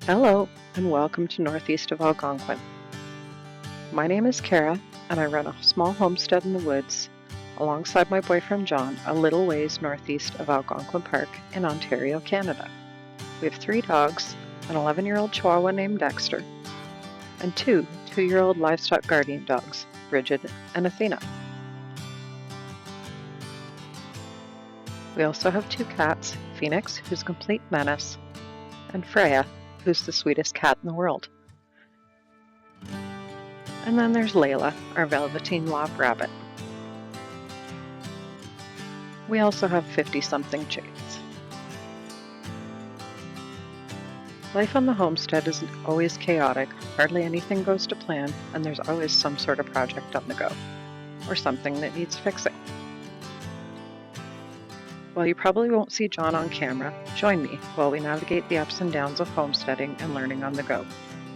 Hello, and welcome to northeast of Algonquin. My name is Kara, and I run a small homestead in the woods alongside my boyfriend John, a little ways northeast of Algonquin Park in Ontario, Canada. We have 3 dogs, an 11-year-old Chihuahua named Dexter, and 2 2-year-old livestock guardian dogs, Bridget and Athena. We also have 2 cats, Phoenix, who's a complete menace, and Freya, who's the sweetest cat in the world. And then there's Layla, our velveteen lop rabbit. We also have 50-something chickens. Life on the homestead isn't always chaotic, hardly anything goes to plan, and there's always some sort of project on the go, or something that needs fixing. While you probably won't see John on camera, join me while we navigate the ups and downs of homesteading and learning on the go.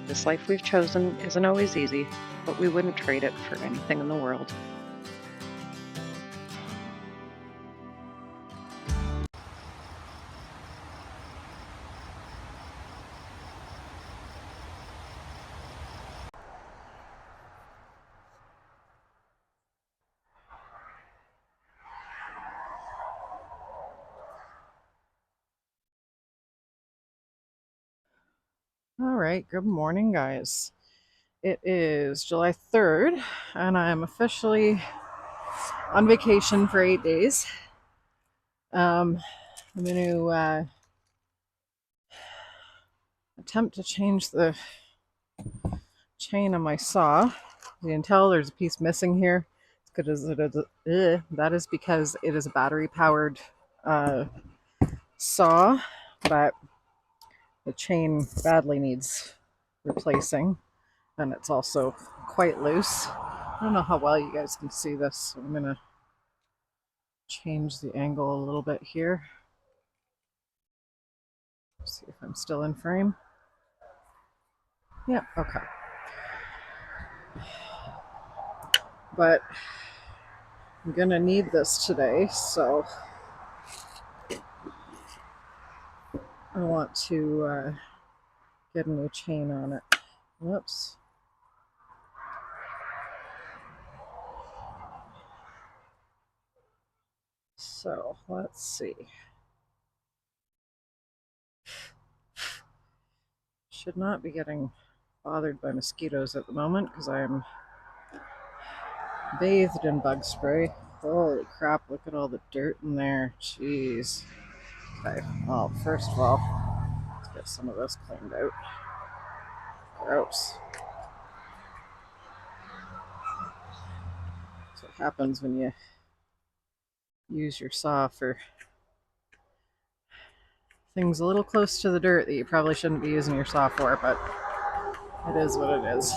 This life we've chosen isn't always easy, but we wouldn't trade it for anything in the world. All right, good morning, guys. It is July 3rd, and I'm officially on vacation for 8 days. I'm going to attempt to change the chain on my saw. You can tell there's a piece missing here. That is because it is a battery-powered saw, but the chain badly needs replacing, and it's also quite loose. I don't know how well you guys can see this, so I'm going to change the angle a little bit here. See if I'm still in frame. Yeah, okay. But I'm gonna need this today, so I want to get a new chain on it. Whoops. So let's see. Should not be getting bothered by mosquitoes at the moment because I am bathed in bug spray. Holy crap, look at all the dirt in there. Jeez. Okay, well, first of all, let's get some of this cleaned out. Gross. That's what happens when you use your saw for things a little close to the dirt that you probably shouldn't be using your saw for, but it is what it is.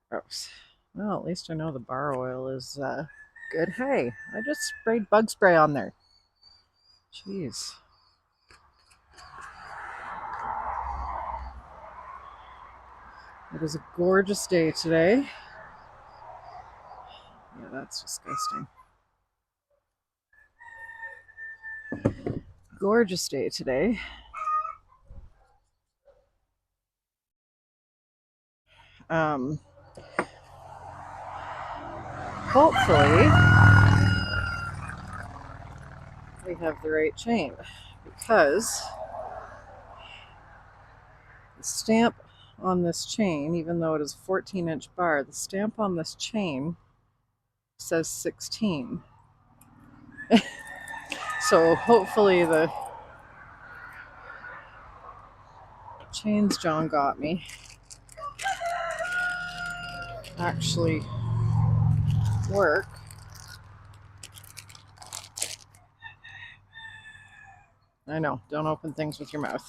Gross. Well, at least I know the bar oil is good. Hey, I just sprayed bug spray on there. Jeez. It is a gorgeous day today. Yeah, that's disgusting. Gorgeous day today. Hopefully we have the right chain, because the stamp on this chain, even though it is a 14-inch bar, the stamp on this chain says 16. So hopefully the chains John got me actually work. I know, don't open things with your mouth.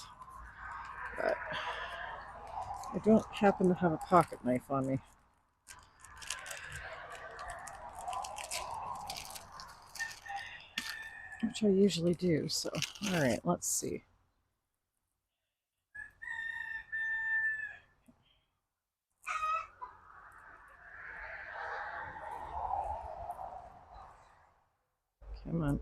But I don't happen to have a pocket knife on me. Which I usually do, so alright, let's see. Come on.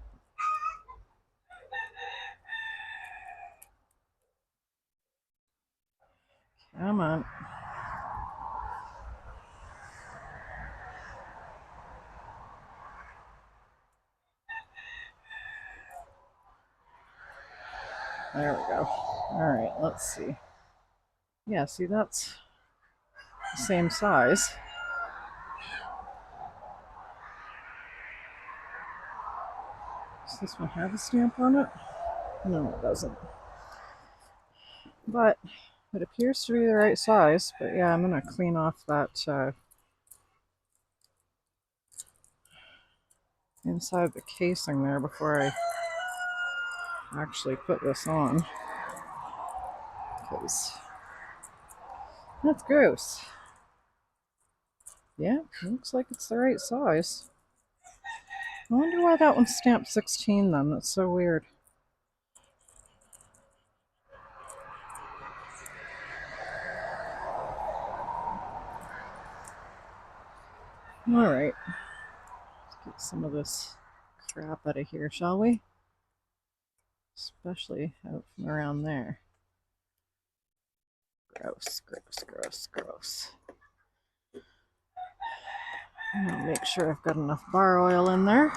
There we go. All right, let's see. Yeah, see, that's the same size. Does this one have a stamp on it? No, it doesn't. But it appears to be the right size. But yeah, I'm going to clean off that inside the casing there before I actually put this on. Because that's gross. Yeah, looks like it's the right size. I wonder why that one's stamped 16 then. That's so weird. Alright. Let's get some of this crap out of here, shall we? Especially out from around there. Gross, gross, gross, gross. I'm gonna make sure I've got enough bar oil in there.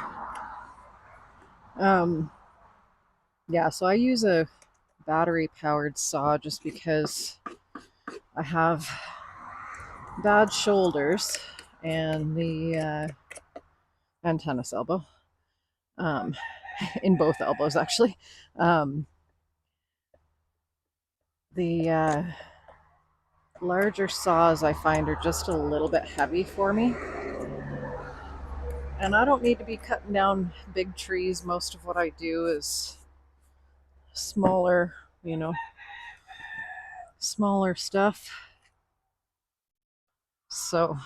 Yeah, so I use a battery-powered saw just because I have bad shoulders and the and tennis elbow. In both elbows, actually. The larger saws I find are just a little bit heavy for me. And I don't need to be cutting down big trees. Most of what I do is smaller, smaller stuff. So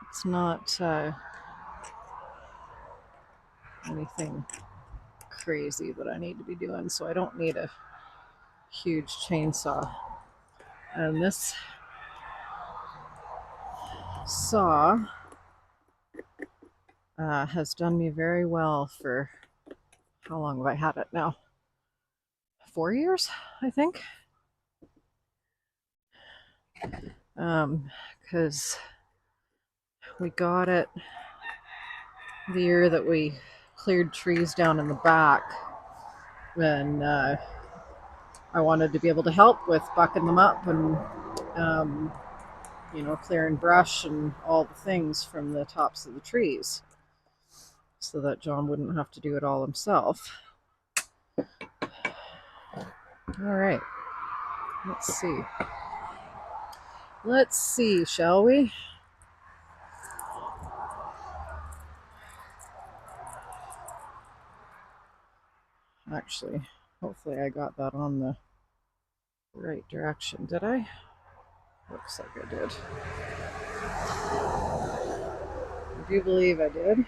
it's not anything crazy that I need to be doing. So I don't need a huge chainsaw. And this saw has done me very well for, how long have I had it now? 4 years, I think. Because we got it the year that we cleared trees down in the back, and I wanted to be able to help with bucking them up and clearing brush and all the things from the tops of the trees so that John wouldn't have to do it all himself. All right, let's see, shall we? Actually, hopefully I got that on the right direction. Did I? Looks like I did. I do believe I did.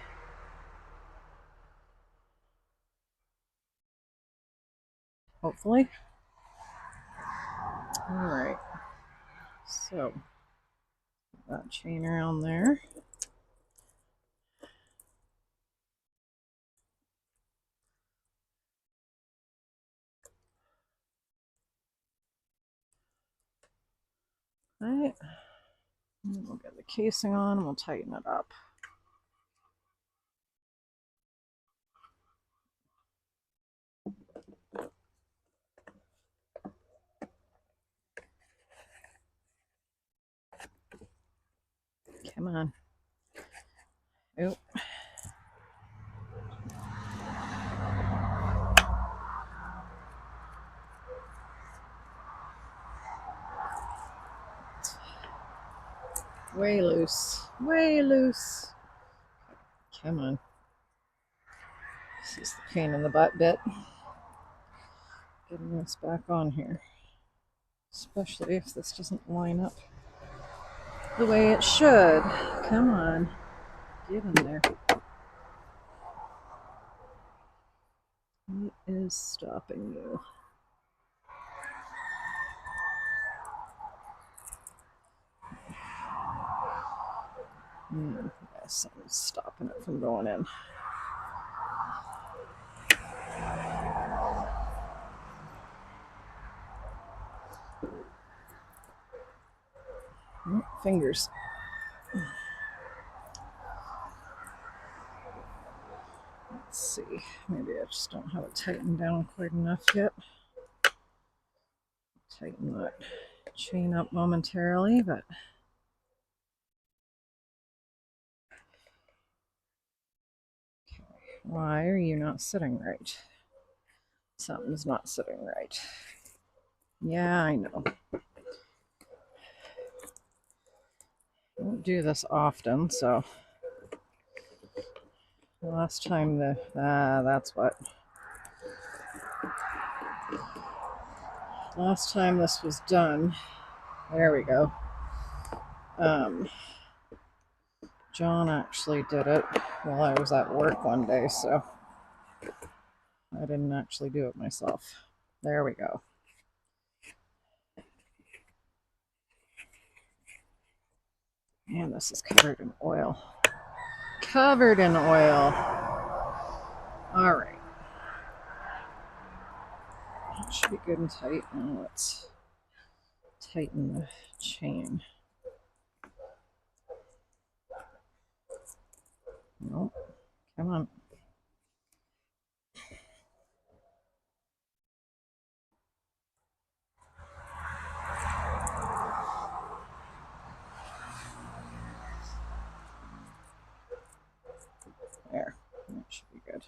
Hopefully. All right. So, that chain around there. All right. And we'll get the casing on and we'll tighten it up. Come on. Oh. Way loose. Way loose. Come on. This is the pain in the butt bit. Getting this back on here. Especially if this doesn't line up the way it should. Come on. Get in there. What is stopping you? Yeah, something's stopping it from going in. Fingers. Let's see. Maybe I just don't have it tightened down quite enough yet. tighten that chain up momentarily, but okay. Why are you not sitting right? Something's not sitting right. Yeah, I know. I don't do this often, so last time that's what. Last time this was done, there we go. John actually did it while I was at work one day, so I didn't actually do it myself. There we go. Man, this is covered in oil. Covered in oil. All right. That should be good and tight. Now let's tighten the chain. Nope. Come on. There. That should be good.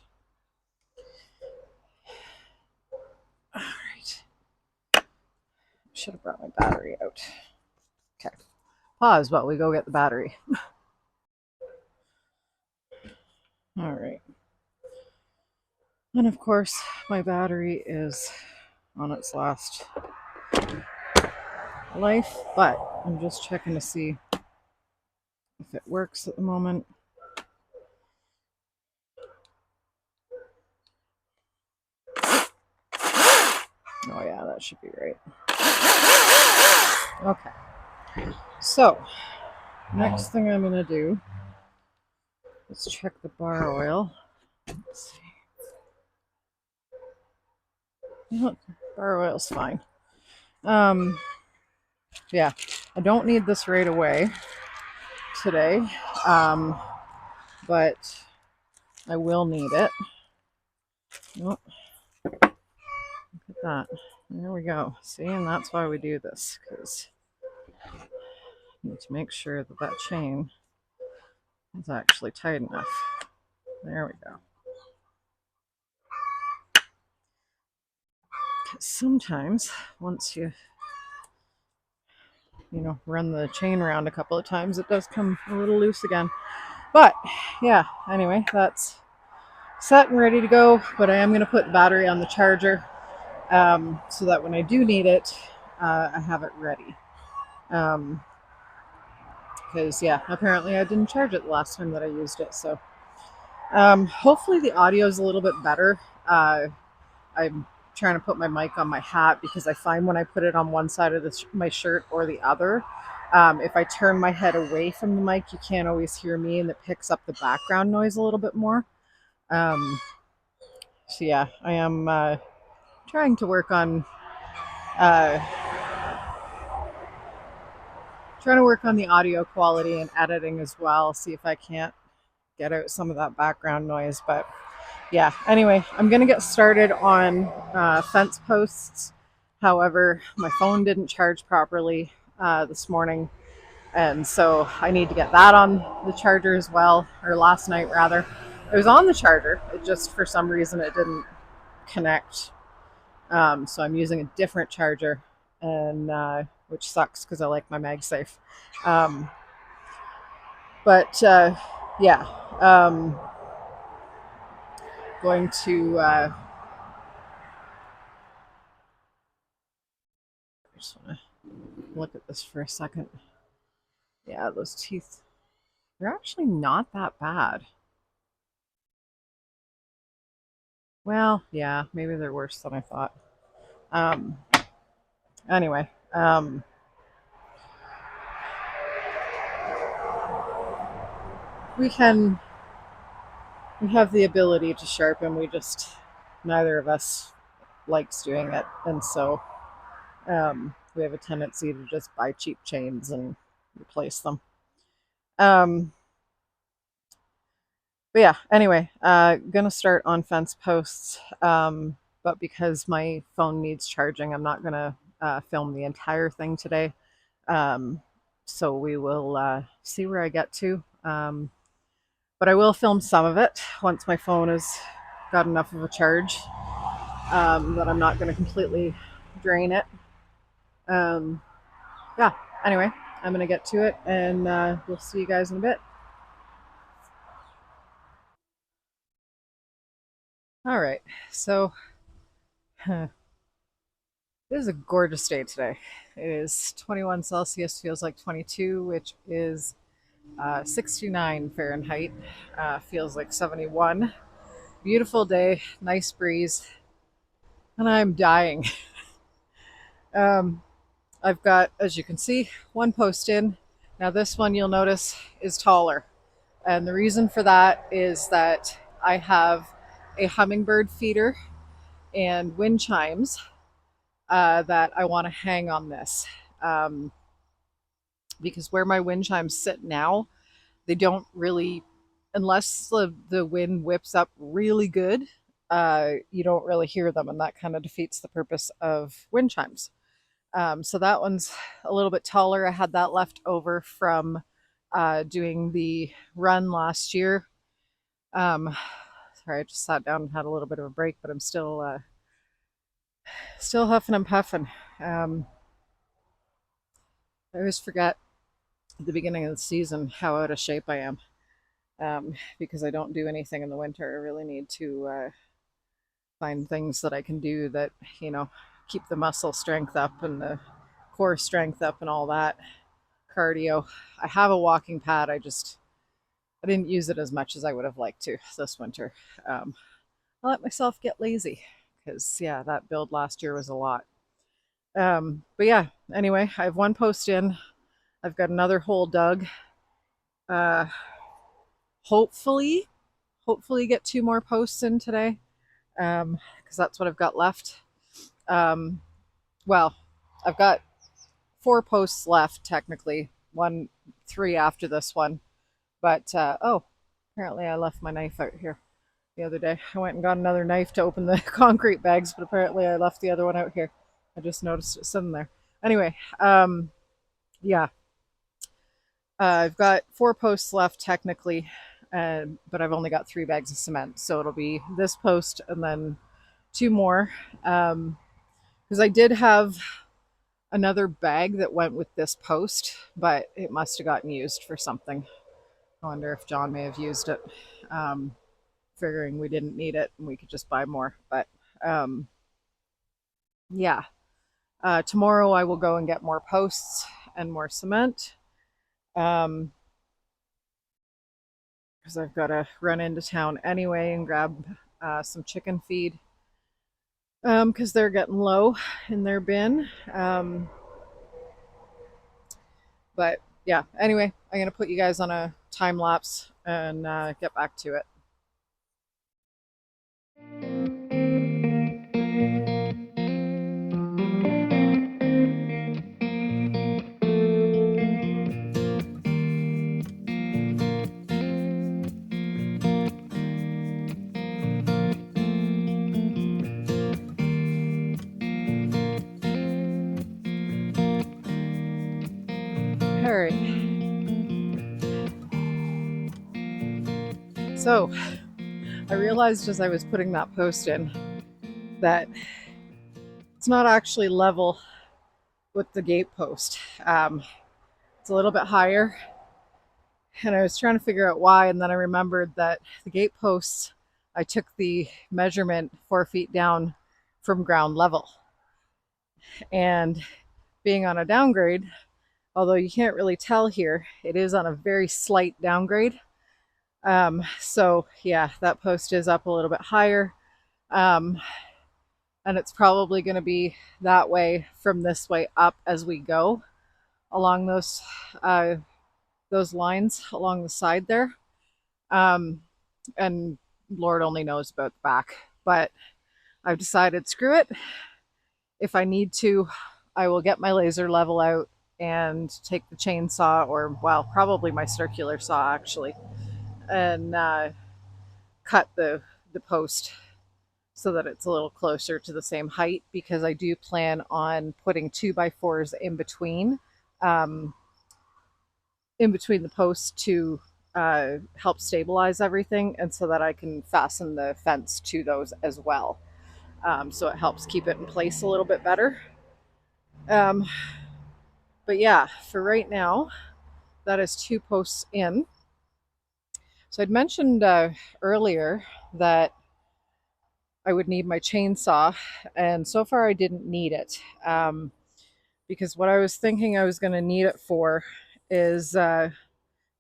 All right. Should have brought my battery out. Okay. Pause while we go get the battery. All right. And of course, my battery is on its last life, but I'm just checking to see if it works at the moment. Oh yeah, that should be right. Okay. So, next thing I'm going to do is check the bar oil. Let's see. Bar oil's fine. Yeah, I don't need this right away today, but I will need it. Oh, look at that. There we go. See, and that's why we do this, because you need to make sure that that chain is actually tight enough. There we go. Because sometimes, once you run the chain around a couple of times, it does come a little loose again. But yeah, anyway, that's set and ready to go. But I am going to put the battery on the charger so that when I do need it, I have it ready. Because yeah, apparently I didn't charge it the last time that I used it. So hopefully the audio is a little bit better. I'm trying to put my mic on my hat because I find when I put it on one side of my shirt or the other, if I turn my head away from the mic, you can't always hear me, and it picks up the background noise a little bit more. So yeah, I am trying to work on the audio quality and editing as well. See if I can't get out some of that background noise. But yeah, anyway, I'm gonna get started on fence posts. However, my phone didn't charge properly this morning, and so I need to get that on the charger as well, or last night rather. It was on the charger, it just for some reason it didn't connect. So I'm using a different charger, and which sucks because I like my MagSafe. But yeah, going to I just want to look at this for a second. Yeah, those teeth, they're actually not that bad. Well, yeah, maybe they're worse than I thought. Anyway, we have the ability to sharpen. We just, neither of us likes doing it, and so we have a tendency to just buy cheap chains and replace them. But yeah, anyway, gonna start on fence posts. But because my phone needs charging, I'm not gonna film the entire thing today. Um, so we will see where I get to. But I will film some of it once my phone has got enough of a charge that I'm not going to completely drain it. Um, yeah, anyway, I'm going to get to it and we'll see you guys in a bit. All right, so this is a gorgeous day today. It is 21 Celsius, feels like 22, which is 69 Fahrenheit, feels like 71. Beautiful day, nice breeze, and I'm dying. um, I've got, as you can see, one post in. Now, this one you'll notice is taller. And the reason for that is that I have a hummingbird feeder and wind chimes that I want to hang on this. Um, because where my wind chimes sit now, they don't really, unless the wind whips up really good, you don't really hear them. And that kind of defeats the purpose of wind chimes. So that one's a little bit taller. I had that left over from doing the run last year. Sorry, I just sat down and had a little bit of a break, but I'm still huffing and puffing. I always forget at the beginning of the season how out of shape I am because I don't do anything in the winter. I really need to find things that I can do that, keep the muscle strength up and the core strength up and all that. Cardio. I have a walking pad. I didn't use it as much as I would have liked to this winter. I let myself get lazy because, yeah, that build last year was a lot. But yeah, anyway, I have one post in. I've got another hole dug. Uh, hopefully, get two more posts in today because that's what I've got left. Um, well, I've got four posts left technically. Three after this one. But oh, apparently I left my knife out here the other day. I went and got another knife to open the concrete bags, but apparently I left the other one out here. I just noticed it sitting there. Anyway, yeah, I've got four posts left technically, but I've only got 3 bags of cement, so it'll be this post and then two more. Because I did have another bag that went with this post, but it must have gotten used for something. I wonder if John may have used it, figuring we didn't need it and we could just buy more. But yeah, tomorrow I will go and get more posts and more cement because I've got to run into town anyway and grab some chicken feed because they're getting low in their bin. But yeah, anyway, I'm going to put you guys on a time lapse and get back to it. All right. So I realized as I was putting that post in that it's not actually level with the gate post. It's a little bit higher, and I was trying to figure out why, and then I remembered that the gate posts, I took the measurement 4 feet down from ground level. And being on a downgrade, although you can't really tell here, it is on a very slight downgrade. So yeah, that post is up a little bit higher. And it's probably going to be that way from this way up as we go along those lines along the side there. And Lord only knows about the back, but I've decided, screw it. If I need to, I will get my laser level out and take the chainsaw, or well, probably my circular saw actually, and cut the post so that it's a little closer to the same height, because I do plan on putting 2x4s um, in between the posts to help stabilize everything, and so that I can fasten the fence to those as well. So it helps keep it in place a little bit better. Um, but yeah, for right now, that is 2 posts in. So I'd mentioned earlier that I would need my chainsaw, and so far I didn't need it, because what I was thinking I was going to need it for is well,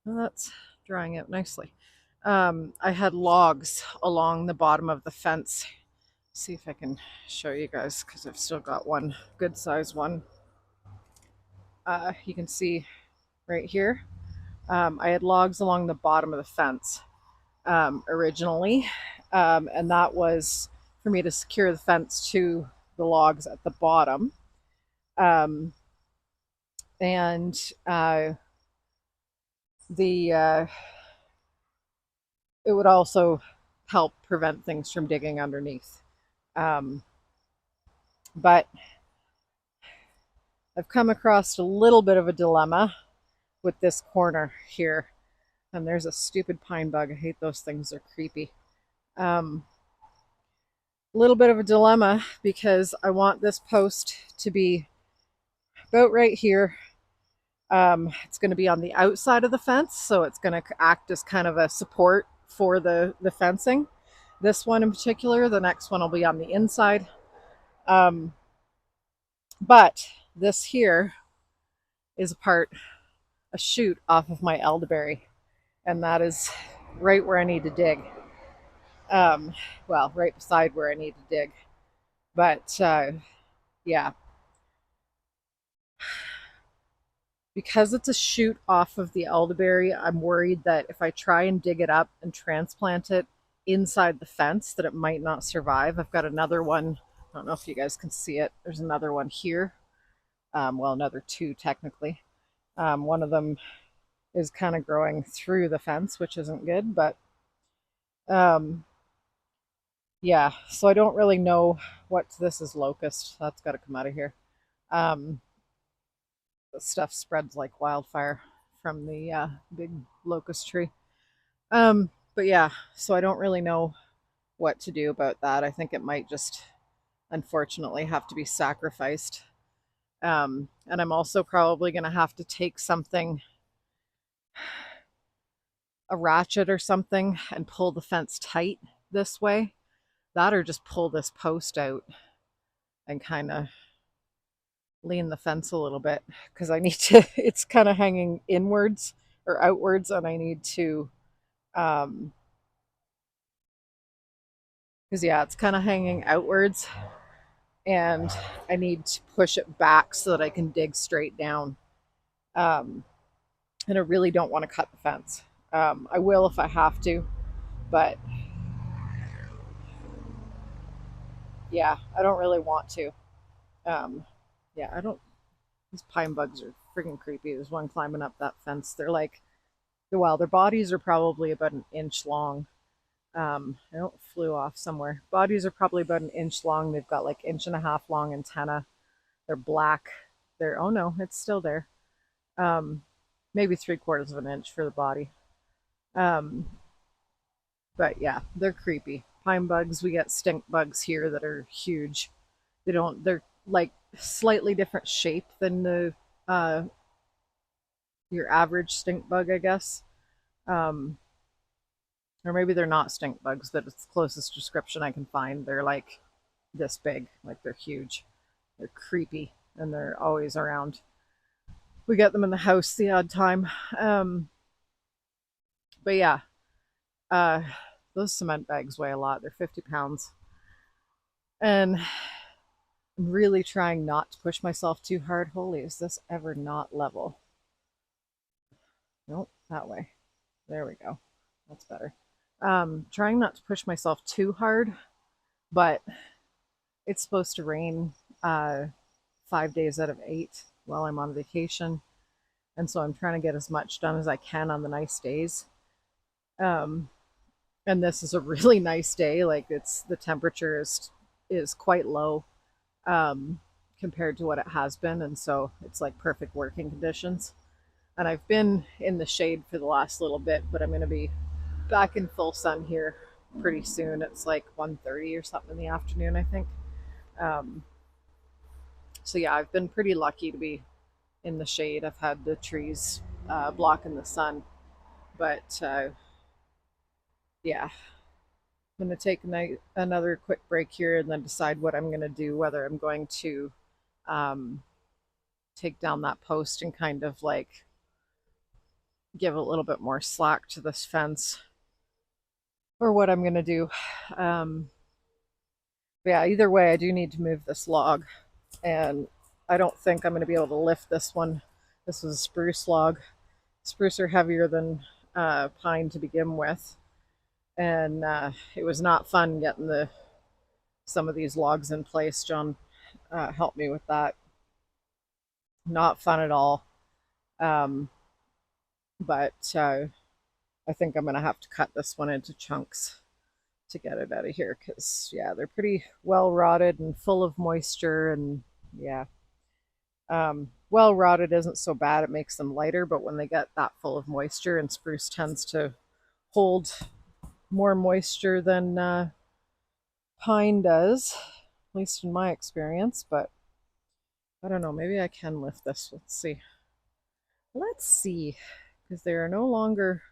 that's drying out nicely. I had logs along the bottom of the fence. See if I can show you guys, because I've still got one good size one. You can see right here. I had logs along the bottom of the fence originally, and that was for me to secure the fence to the logs at the bottom. Um, and the it would also help prevent things from digging underneath. Um, but I've come across a little bit of a dilemma with this corner here. And there's a stupid pine bug. I hate those things, they're creepy. Little bit of a dilemma because I want this post to be about right here. It's going to be on the outside of the fence, so it's going to act as kind of a support for the fencing. This one in particular, the next one will be on the inside. But this here is a shoot off of my elderberry, and that is right where I need to dig. Um, well, right beside where I need to dig. But yeah, because it's a shoot off of the elderberry, I'm worried that if I try and dig it up and transplant it inside the fence, that it might not survive. I've got another one. I don't know if you guys can see it. There's another one here. Well, another two technically. One of them is kind of growing through the fence, which isn't good, but um, yeah. So I don't really know what this is. Locust. That's got to come out of here. Um, the stuff spreads like wildfire from the big locust tree. But yeah, so I don't really know what to do about that. I think it might just unfortunately have to be sacrificed. And I'm also probably going to have to take something, a ratchet or something, and pull the fence tight this way. That or just pull this post out and kind of lean the fence a little bit, because I need to, it's kind of hanging inwards or outwards, and I need to, because yeah, it's kind of hanging outwards, and I need to push it back so that I can dig straight down. Um, and I really don't want to cut the fence. I will if I have to, but yeah, I don't really want to. Um, yeah, I don't. These pine bugs are freaking creepy. There's one climbing up that fence. They're like, well, their bodies are probably about an inch long. I don't flew off somewhere. Bodies are probably about an inch long. They've got like inch and a half long antenna. They're black. They're, oh no, it's still there. Um, Maybe 3/4 of an inch for the body. Um, but yeah, they're creepy. Pine bugs, we get stink bugs here that are huge. They're like slightly different shape than the uh, your average stink bug, I guess. Um, or maybe they're not stink bugs, but it's the closest description I can find. They're like this big, like they're huge. They're creepy, and they're always around. We get them in the house the odd time. But yeah, uh, those cement bags weigh a lot. They're 50 pounds. And I'm really trying not to push myself too hard. Holy, is this ever not level? Nope, that way. There we go. That's better. Trying not to push myself too hard, but it's supposed to rain 5 days out of 8 while I'm on vacation. And so I'm trying to get as much done as I can on the nice days. Um, And this is a really nice day. Like the temperature is quite low, um, compared to what it has been, and so it's like perfect working conditions. And I've been in the shade for the last little bit, but I'm going to be back in full sun here pretty soon. It's like 1:30 or something in the afternoon, I think. Um, so yeah, I've been pretty lucky to be in the shade. I've had the trees blocking the sun, but yeah, I'm going to take another quick break here and then decide what I'm going to do, whether I'm going to um, take down that post and kind of like give a little bit more slack to this fence, or what I'm going to do. Um, yeah, either way, I do need to move this log, and I don't think I'm going to be able to lift this one. This is a spruce log. Spruce are heavier than pine to begin with, and it was not fun getting some of these logs in place. John helped me with that. Not fun at all. Um, but I think I'm going to have to cut this one into chunks to get it out of here, because yeah, they're pretty well rotted and full of moisture. And yeah, well rotted isn't so bad, it makes them lighter, but when they get that full of moisture, and spruce tends to hold more moisture than pine does, at least in my experience. But I don't know, maybe I can lift this. Let's see, because they are no longer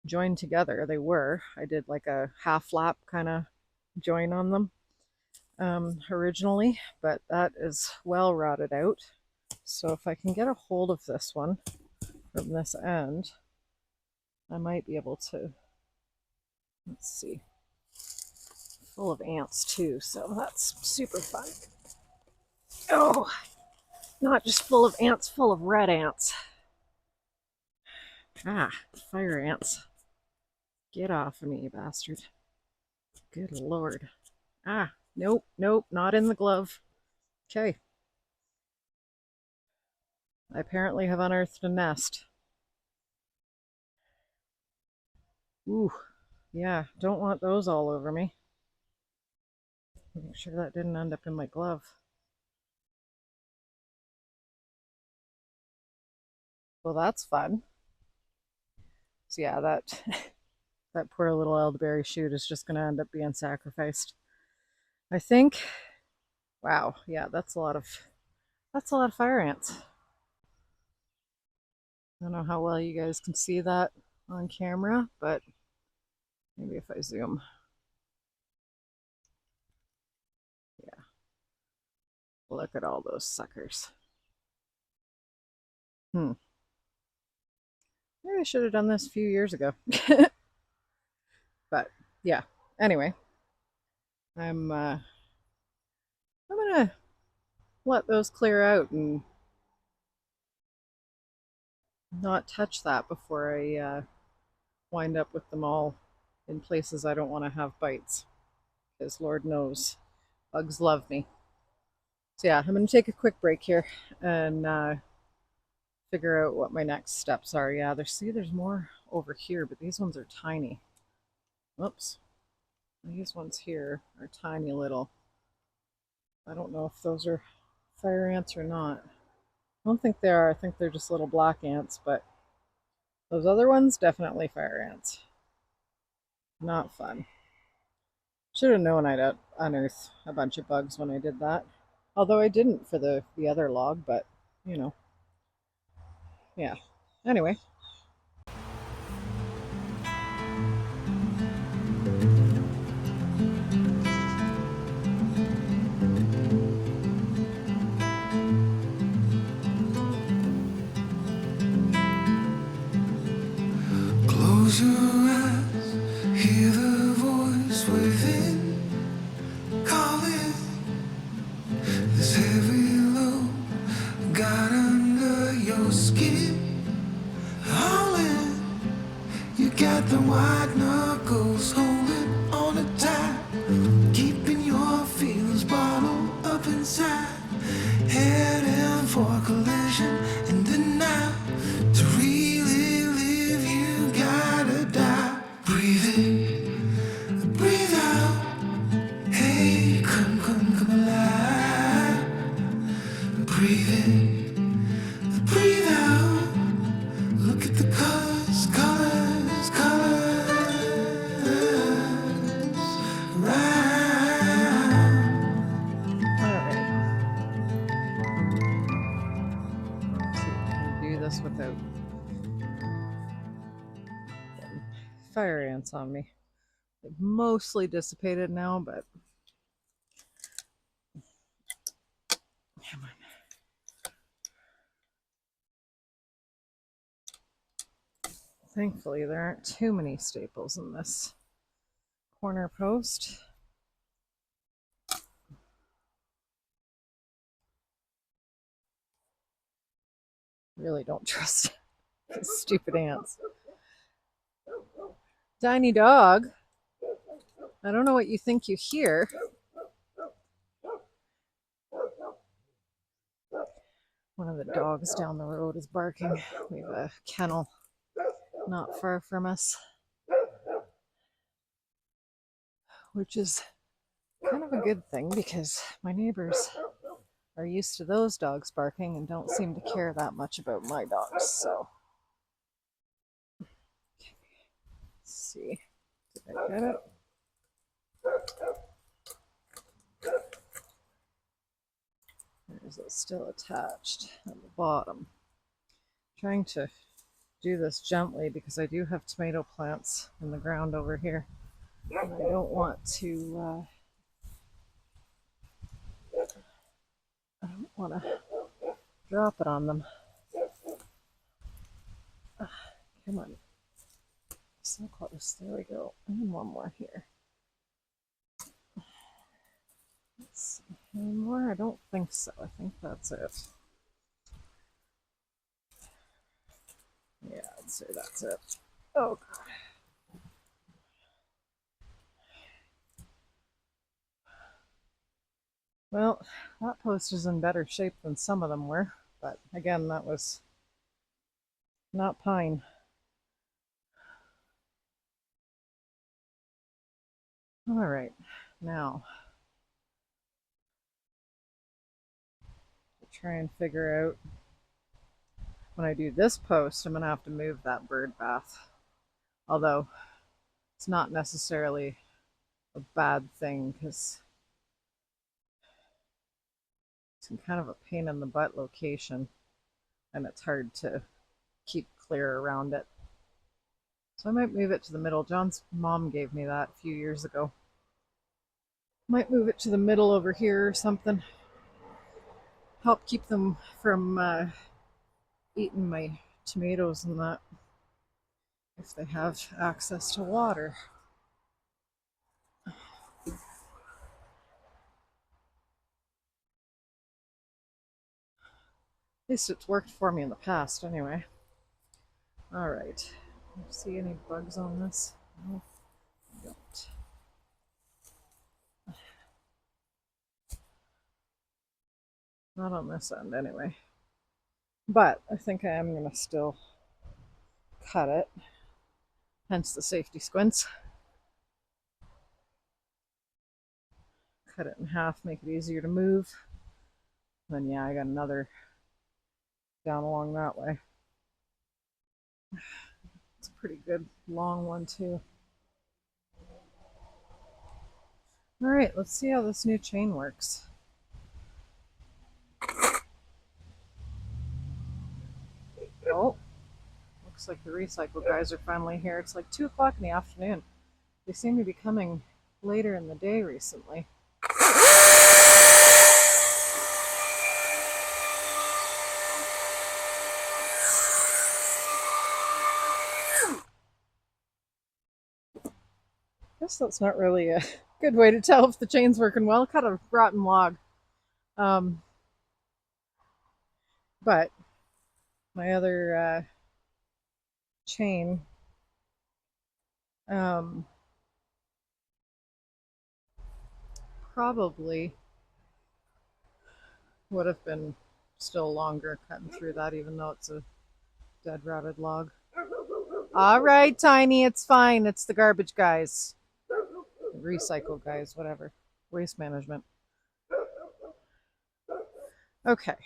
joined together. They were. I did like a half lap kind of join on them originally, but that is well rotted out. So if I can get a hold of this one from this end, I might be able to. Let's see. Full of ants too, so that's super fun. Oh, not just full of ants, full of red ants. Ah, fire ants. Get off of me, you bastard. Good lord. Ah, nope, nope, not in the glove. Okay. I apparently have unearthed a nest. Ooh, yeah, don't want those all over me. Make sure that didn't end up in my glove. Well, that's fun. So yeah, that that poor little elderberry shoot is just going to end up being sacrificed, I think. Wow, yeah, that's a lot of fire ants. I don't know how well you guys can see that on camera, but maybe if I zoom. Yeah, look at all those suckers. Maybe I should have done this a few years ago. But yeah, anyway, I'm gonna let those clear out and not touch that before I wind up with them all in places I don't want to have bites, because Lord knows bugs love me. So yeah, I'm gonna take a quick break here and figure out what my next steps are. Yeah, there's more over here, but these ones are tiny. Whoops. These ones here are tiny little. I don't know if those are fire ants or not. I don't think they are. I think they're just little black ants, but those other ones, definitely fire ants. Not fun. Should have known I'd unearth a bunch of bugs when I did that. Although I didn't for the other log, but you know, yeah. Anyway. Close your eyes, hear the voice within calling. This heavy load got under your skin. fire ants on me. They've mostly dissipated now, but come on. Thankfully, there aren't too many staples in this corner post. Really don't trust these stupid ants. Tiny dog. I don't know what you think you hear. One of the dogs down the road is barking. We have a kennel not far from us, which is kind of a good thing because my neighbors are used to those dogs barking and don't seem to care that much about my dogs. So, let's see. Did I get it? Is it still attached at the bottom? I'm trying to do this gently because I do have tomato plants in the ground over here. And I don't want to drop it on them. Come on. So close. There we go. And one more here. Let's see. Any more? I don't think so. I think that's it. Yeah, I'd say that's it. Oh, God. Well, that post is in better shape than some of them were. But again, that was not pine. All right. Now, to try and figure out when I do this post, I'm going to have to move that bird bath. Although it's not necessarily a bad thing because it's kind of a pain in the butt location and it's hard to keep clear around it. So I might move it to the middle. John's mom gave me that a few years ago. Might move it to the middle over here or something. Help keep them from eating my tomatoes and that if they have access to water. At least it's worked for me in the past anyway. All right. See any bugs on this? No, I don't. Not on this end anyway. But I think I am going to still cut it. Hence the safety squints. Cut it in half, make it easier to move. Then yeah, I got another down along that way. It's a pretty good long one too. All right, let's see how this new chain works. Oh, looks like the recycle guys are finally here. It's like 2 o'clock in the afternoon. They seem to be coming later in the day recently. I guess that's not really a good way to tell if the chain's working well. Cut a rotten log. But my other chain probably would have been still longer cutting through that, even though it's a dead rotted log. All right, Tiny, it's fine. It's the garbage guys, the recycle guys, whatever, waste management. Okay.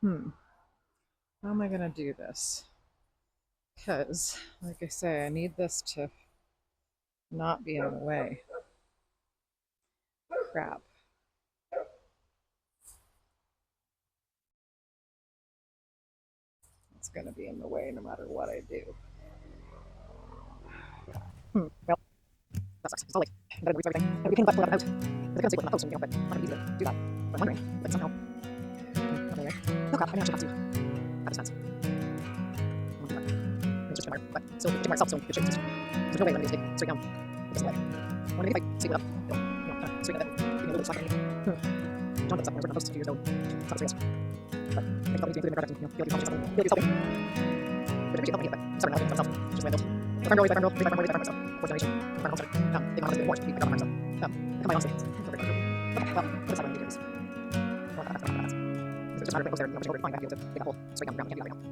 How am I gonna do this? Because, like I say, I need this to not be in the way. Crap. It's gonna be in the way no matter what I do. Well, that sucks. It's all late. Better reach everything. And we can pull that out. Because I can stay put on the post, but it's not easy to do that. But I'm wondering, like somehow. Anyway. Oh crap, I may actually have to have this fence. It's just a but still the itself, so it should just. There's no way I'm going to dig straight down. It doesn't work. Or maybe if I speed it up, kind of straighten it, give me a little bit slack underneath. John put this up when I was working on posts a few years ago. It's not serious. But I think probably need to include it in my project and feel like it's something, feel like it's helping. But appreciate helping me, but I'm starting now myself. It's just the way I built. If I'm girl, raise my farm myself. Fourth generation, farm homestead. They want us to do more. I got my farm myself. I come by honestly. Okay, well, put aside one of the years. Well, that's not bad. It's just a matter of getting close there, you know, flying back to be able to dig that hole straight down the ground. I can't do that right now.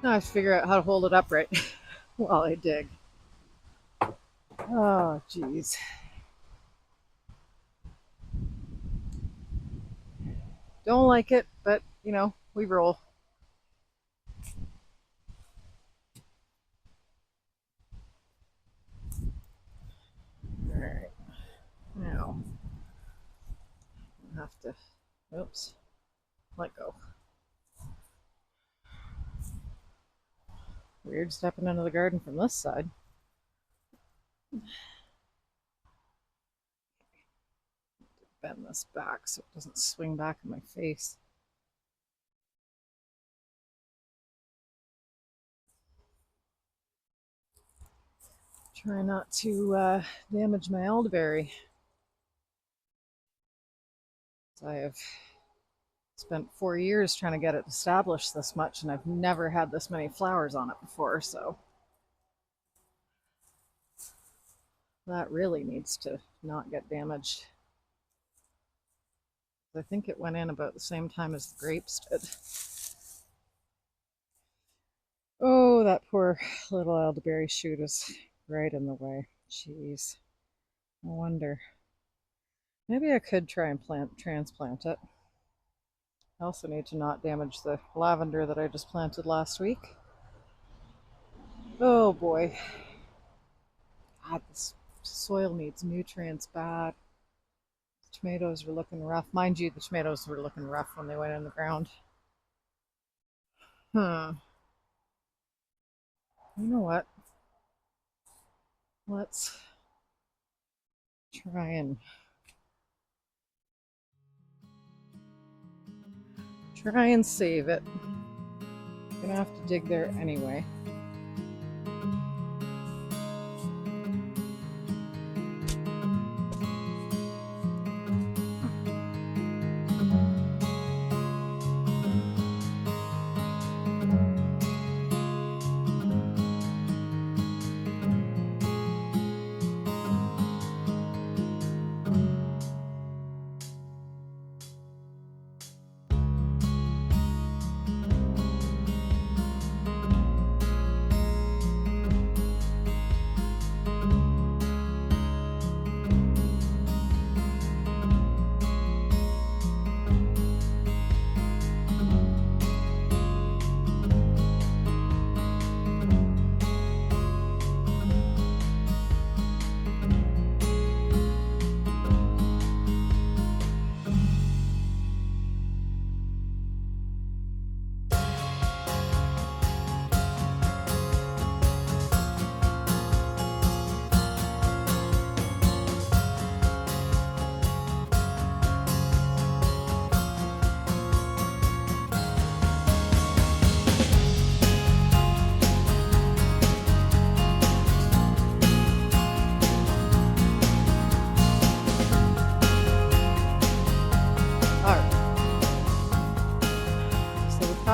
Now I have to figure out how to hold it upright while I dig. Oh, geez. Don't like it, but, you know, we roll. Alright. Now, I have to, oops, let go. Weird stepping into the garden from this side. Bend this back so it doesn't swing back in my face. Try not to damage my elderberry. I have spent 4 years trying to get it established this much, and I've never had this many flowers on it before, so that really needs to not get damaged. I think it went in about the same time as the grapes did. Oh, that poor little elderberry shoot is right in the way. Jeez. No wonder. Maybe I could try and transplant it. I also need to not damage the lavender that I just planted last week. Oh boy. God, this soil needs nutrients bad. The tomatoes were looking rough. Mind you, the tomatoes were looking rough when they went in the ground. You know what? Let's try and save it. I'm gonna have to dig there anyway.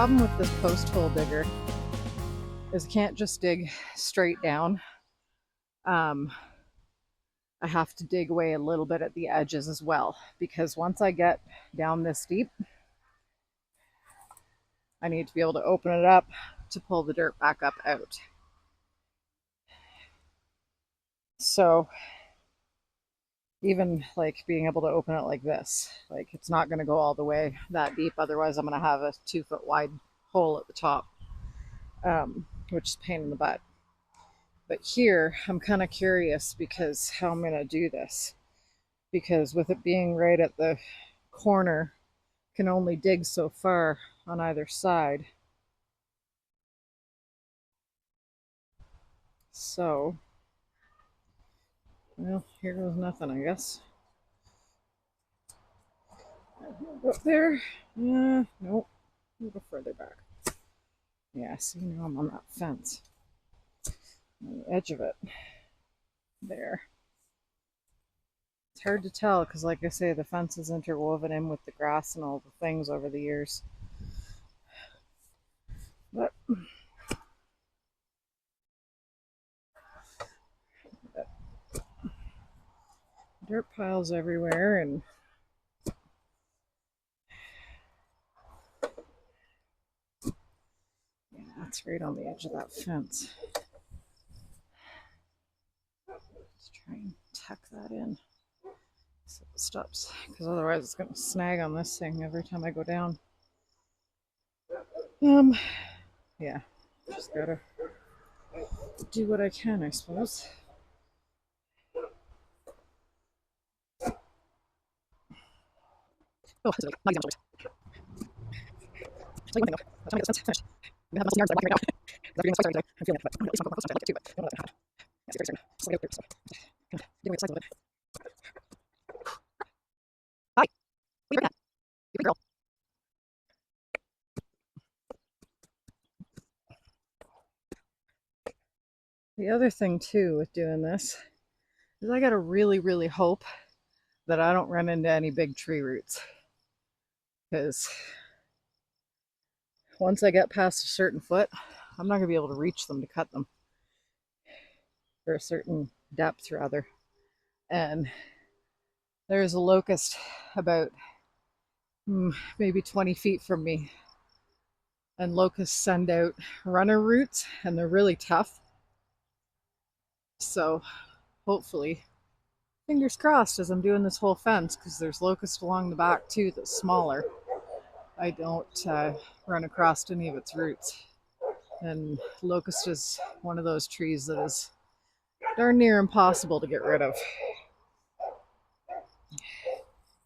problem with this post hole digger is I can't just dig straight down. I have to dig away a little bit at the edges as well, because once I get down this deep, I need to be able to open it up to pull the dirt back up out. So even like being able to open it like this, like it's not going to go all the way that deep, otherwise I'm going to have a 2-foot wide hole at the top, which is a pain in the butt. But here I'm kind of curious because how I'm going to do this, because with it being right at the corner, can only dig so far on either side. So, well, here goes nothing, I guess. Up there? Nope. We'll go further back. Yeah, see, now I'm on that fence. On the edge of it. There. It's hard to tell because, like I say, the fence is interwoven in with the grass and all the things over the years. But dirt piles everywhere, and yeah, that's right on the edge of that fence. Let's try and tuck that in so it stops, because otherwise it's going to snag on this thing every time I go down. Yeah, just gotta do what I can, I suppose. Oh, not exactly. I'll tell you one thing though, by the time I get this fence finished, I'm gonna have muscle yards that I'm walking right now. After doing this every day, I'm feeling it, but at least I'm close to it. I like it too, but I don't know that I have. Yeah, it's very certain. Slide out there, so kind of get away the sides a little bit. Hi, what are you looking at? You big girl. The other thing too with doing this is I gotta really, really hope that I don't run into any big tree roots, because once I get past a certain foot, I'm not gonna be able to reach them to cut them, or a certain depth rather. And there's a locust about maybe 20 feet from me, and locusts send out runner roots and they're really tough. So hopefully, fingers crossed, as I'm doing this whole fence, because there's locust along the back too that's smaller, I don't run across any of its roots. And locust is one of those trees that is darn near impossible to get rid of.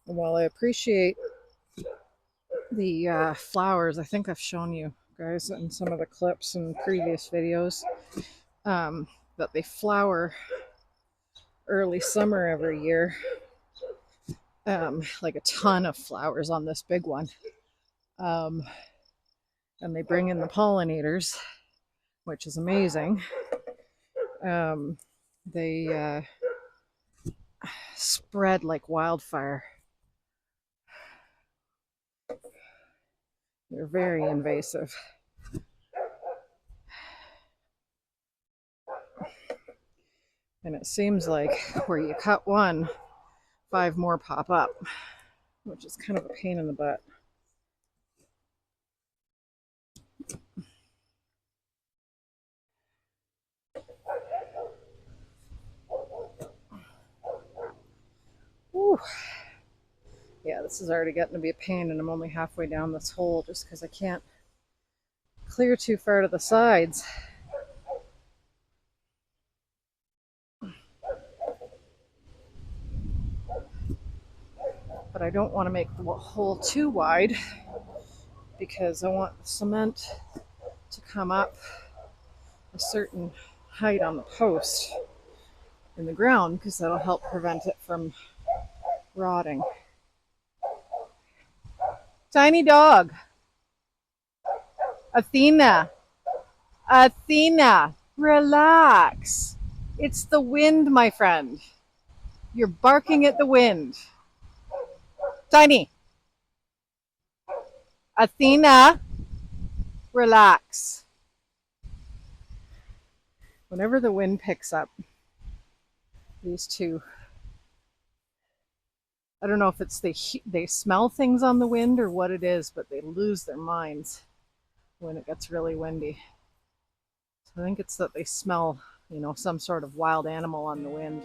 And while I appreciate the flowers, I think I've shown you guys in some of the clips and previous videos that they flower early summer every year, like a ton of flowers on this big one, and they bring in the pollinators, which is amazing. They spread like wildfire. They're very invasive. And it seems like where you cut one, 5 more pop up, which is kind of a pain in the butt. Whew. Yeah, this is already getting to be a pain, and I'm only halfway down this hole just because I can't clear too far to the sides. But I don't want to make the hole too wide, because I want the cement to come up a certain height on the post in the ground, because that'll help prevent it from rotting. Tiny dog. Athena. Athena, relax. It's the wind, my friend. You're barking at the wind. Tiny. Athena. Relax. Whenever the wind picks up, these two, I don't know if it's they smell things on the wind or what it is, but they lose their minds when it gets really windy. So I think it's that they smell, some sort of wild animal on the wind.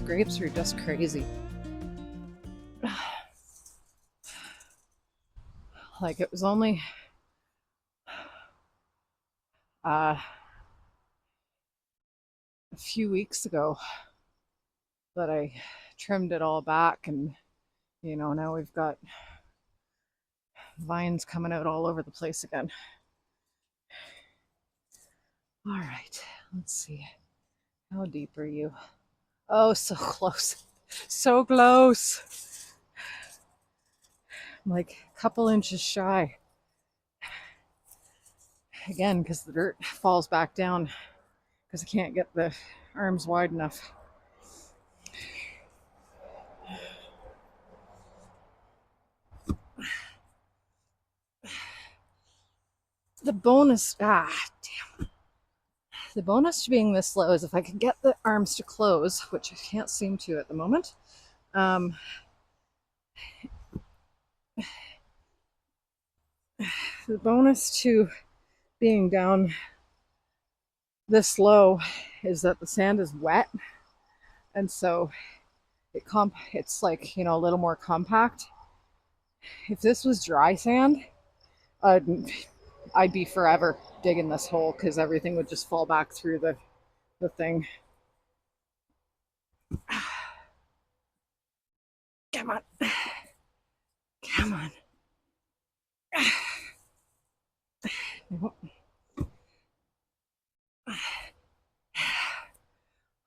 Grapes are just crazy. Like, it was only a few weeks ago that I trimmed it all back, and now we've got vines coming out all over the place again. All right, let's see. How deep are you? Oh, so close. So close. I'm like a couple inches shy. Again, because the dirt falls back down because I can't get the arms wide enough. The bonus, the bonus to being this low is if I can get the arms to close, which I can't seem to at the moment. The bonus to being down this low is that the sand is wet, and so it's like, a little more compact. If this was dry sand, I'd be forever digging this hole because everything would just fall back through the thing. Come on. Come on.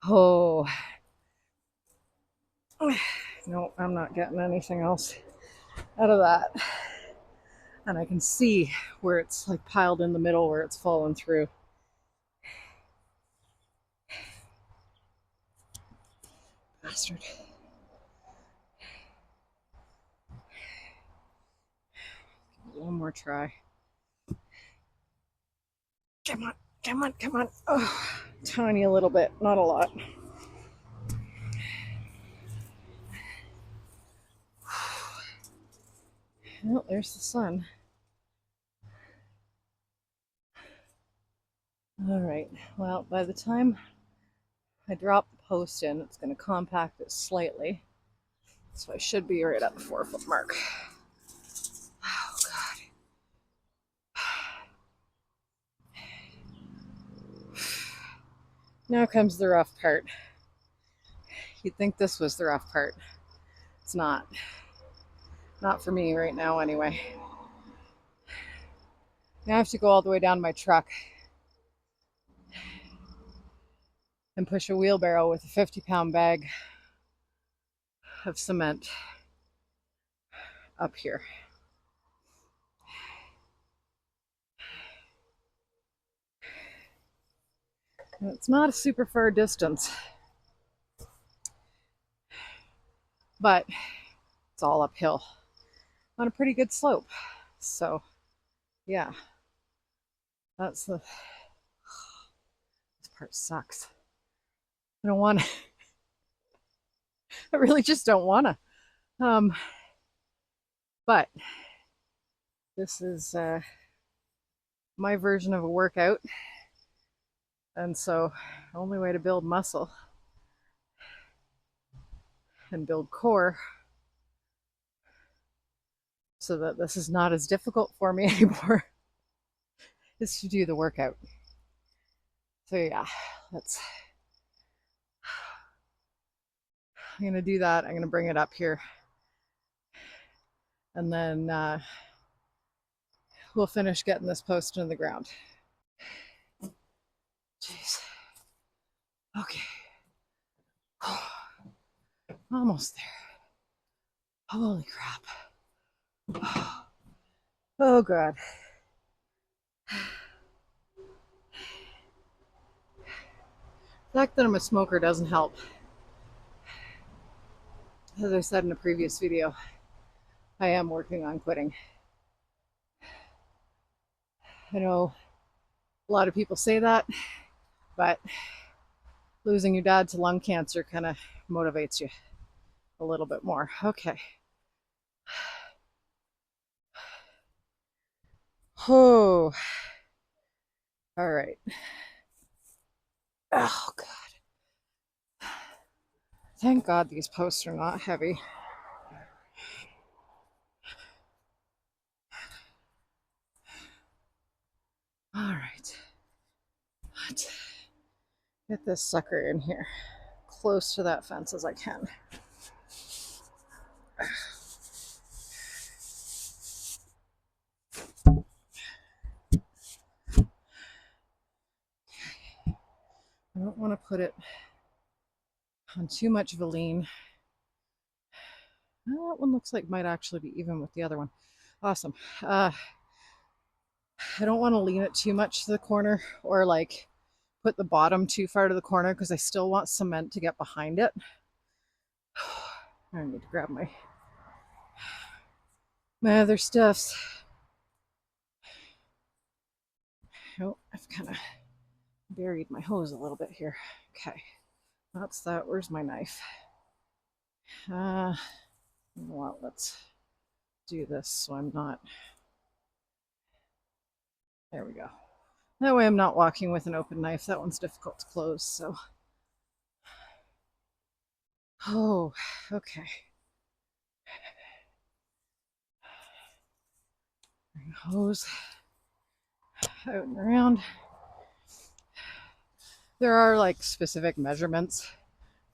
Oh. No, I'm not getting anything else out of that. And I can see where it's like piled in the middle where it's fallen through. Bastard. One more try. Come on, come on, come on. Oh, tiny little bit, not a lot. Well, there's the sun. All right, well, by the time I drop the post in, it's going to compact it slightly. So I should be right at the 4 foot mark. Oh, God. Now comes the rough part. You'd think this was the rough part. It's not. Not for me right now, anyway. Now I have to go all the way down to my truck and push a wheelbarrow with a 50-pound bag of cement up here. It's not a super far distance, but it's all uphill on a pretty good slope. So yeah, that's the, this part sucks. I don't want to, I really just don't want to. But this is my version of a workout. And so the only way to build muscle and build core so that this is not as difficult for me anymore is to do the workout. So yeah, let's, I'm gonna do that. I'm gonna bring it up here, and then we'll finish getting this post in the ground. Jeez. Okay. Almost there. Holy crap. Oh god. The fact that I'm a smoker doesn't help. As I said in a previous video, I am working on quitting. I know a lot of people say that, but losing your dad to lung cancer kind of motivates you a little bit more. Okay. Oh. All right. Oh, God. Thank God these posts are not heavy. All right. Let's get this sucker in here, close to that fence as I can. I don't want to put it on too much of a lean. Well, that one looks like might actually be even with the other one. Awesome. I don't want to lean it too much to the corner or like put the bottom too far to the corner because I still want cement to get behind it. I need to grab my other stuffs. Oh, I've kind of buried my hose a little bit here. Okay, that's that. Where's my knife? You know what? Let's do this so I'm not. There we go. That way I'm not walking with an open knife. That one's difficult to close, so. Oh, okay. Hose out and around. There are like specific measurements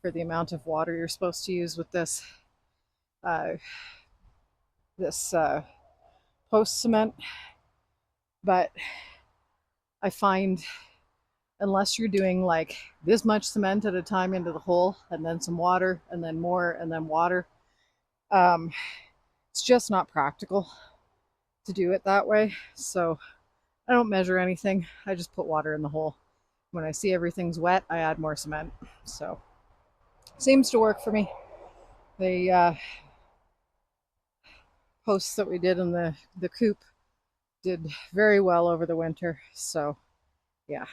for the amount of water you're supposed to use with this post cement, but I find unless you're doing like this much cement at a time into the hole and then some water and then more and then water, it's just not practical to do it that way. So I don't measure anything. I just put water in the hole. When I see everything's wet, I add more cement. So seems to work for me. The posts that we did in the coop did very well over the winter. So yeah.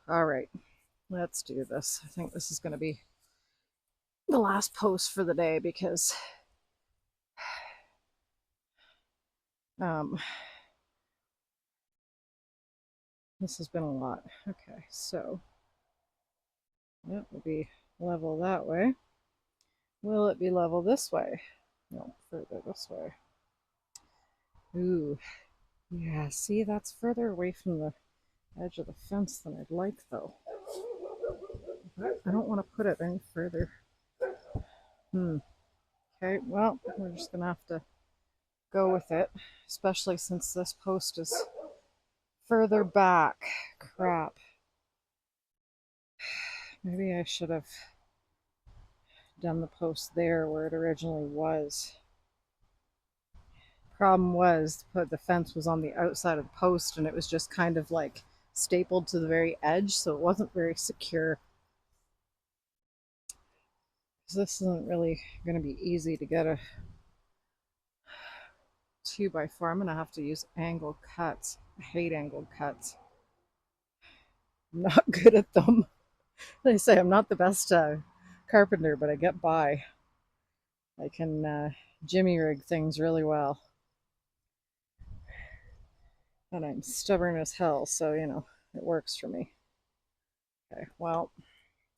All right, let's do this. I think this is going to be the last post for the day because this has been a lot. Okay, so that will be level that way. Will it be level this way? No, further this way. Ooh, yeah, see, that's further away from the edge of the fence than I'd like, though. I don't want to put it any further. Okay, well, we're just going to have to go with it, especially since this post is further back. Crap. Maybe I should have done the post there where it originally was. Problem was, the fence was on the outside of the post and it was just kind of like stapled to the very edge, so it wasn't very secure. So this isn't really going to be easy to get a 2x4. I'm going to have to use angle cuts. I hate angled cuts. I'm not good at them. They say I'm not the best carpenter, but I get by. I can jimmy rig things really well. And I'm stubborn as hell, so, you know, it works for me. Okay, well,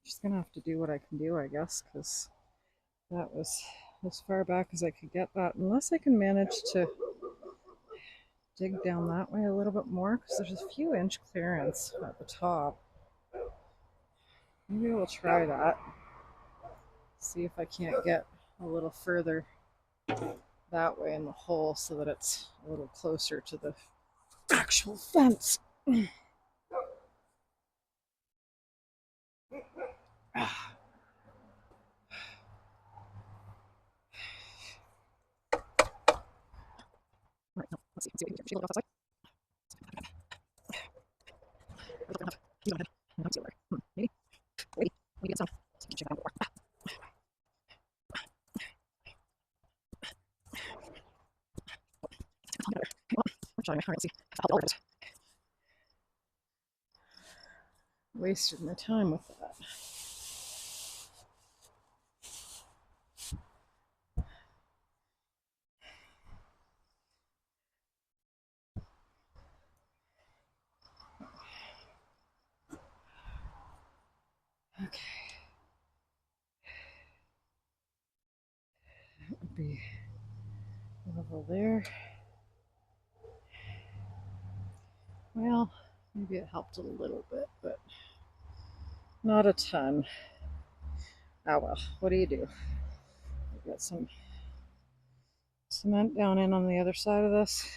just going to have to do what I can do, I guess, because that was as far back as I could get that. Unless I can manage to dig down that way a little bit more, because there's a few inch clearance at the top. Maybe we'll try that. See if I can't get a little further that way in the hole so that it's a little closer to the actual fence. Right, no, let's see if we can feel it off outside. Maybe. Maybe get some. Check out more. All right, let's see. Wasted my time with that. Okay. That would be level there. Well, maybe it helped a little bit, but not a ton. Oh well, what do you do? I've got some cement down in on the other side of this.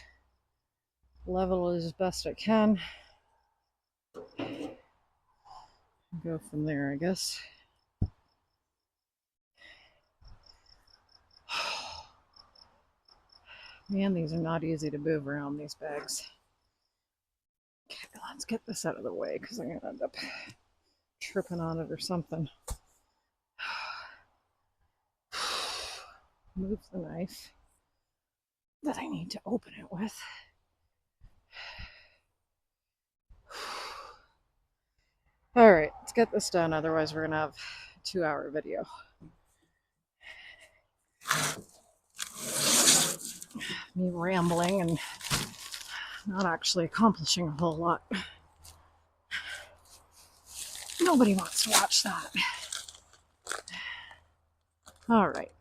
Level it as best I can. Go from there, I guess. Man, these are not easy to move around, these bags. Okay, let's get this out of the way because I'm going to end up tripping on it or something. Move the knife that I need to open it with. All right, let's get this done. Otherwise, we're going to have a 2-hour video. Me rambling and not actually accomplishing a whole lot. Nobody wants to watch that. All right.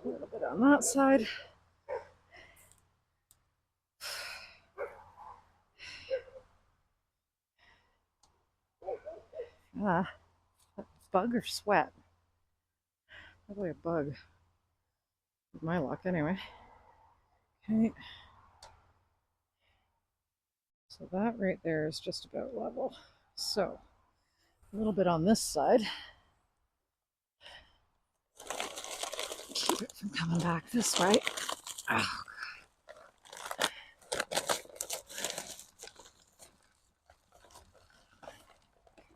A little bit on that side. Bug or sweat? Probably a bug. With my luck, anyway. Okay. So that right there is just about level. So a little bit on this side. Keep it from coming back this way. Oh,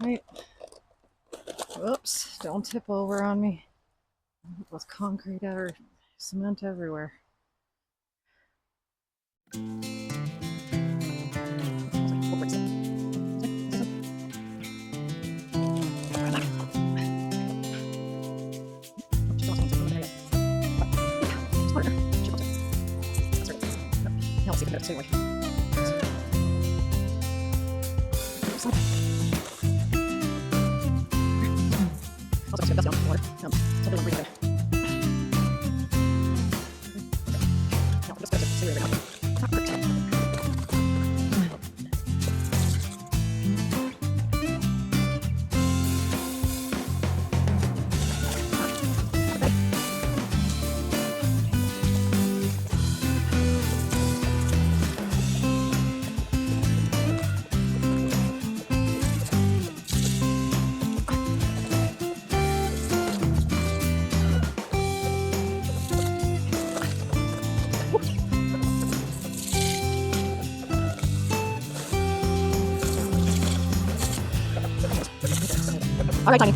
right. Whoops, don't tip over on me. With concrete or cement everywhere. All right, Tiny.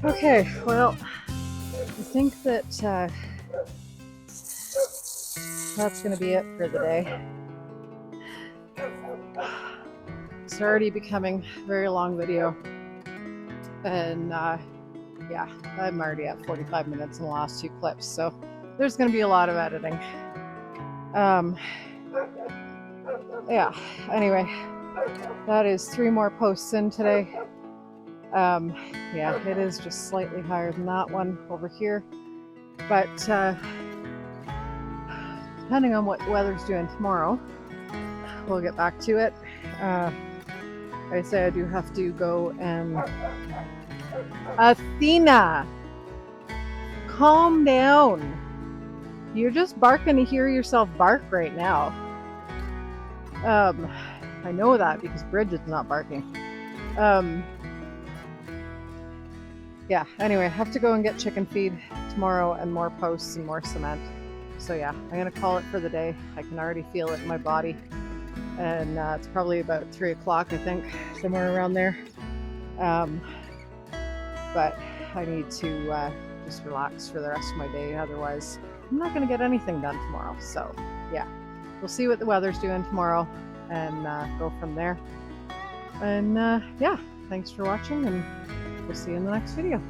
Okay, well, I think that that's going to be it for the day. It's already becoming a very long video, and yeah, I'm already at 45 minutes in the last 2 clips, so there's going to be a lot of editing. Yeah, anyway, that is 3 more posts in today. Yeah, it is just slightly higher than that one over here, but depending on what the weather's doing tomorrow, we'll get back to it. I say I do have to go and... Athena! Calm down! You're just barking to hear yourself bark right now. I know that because Bridget's not barking. Yeah, anyway, I have to go and get chicken feed tomorrow and more posts and more cement. So yeah, I'm gonna call it for the day. I can already feel it in my body. And it's probably about 3 o'clock, I think, somewhere around there. But I need to just relax for the rest of my day. Otherwise, I'm not gonna get anything done tomorrow. So yeah, we'll see what the weather's doing tomorrow and go from there. And yeah, thanks for watching, and we'll see you in the next video.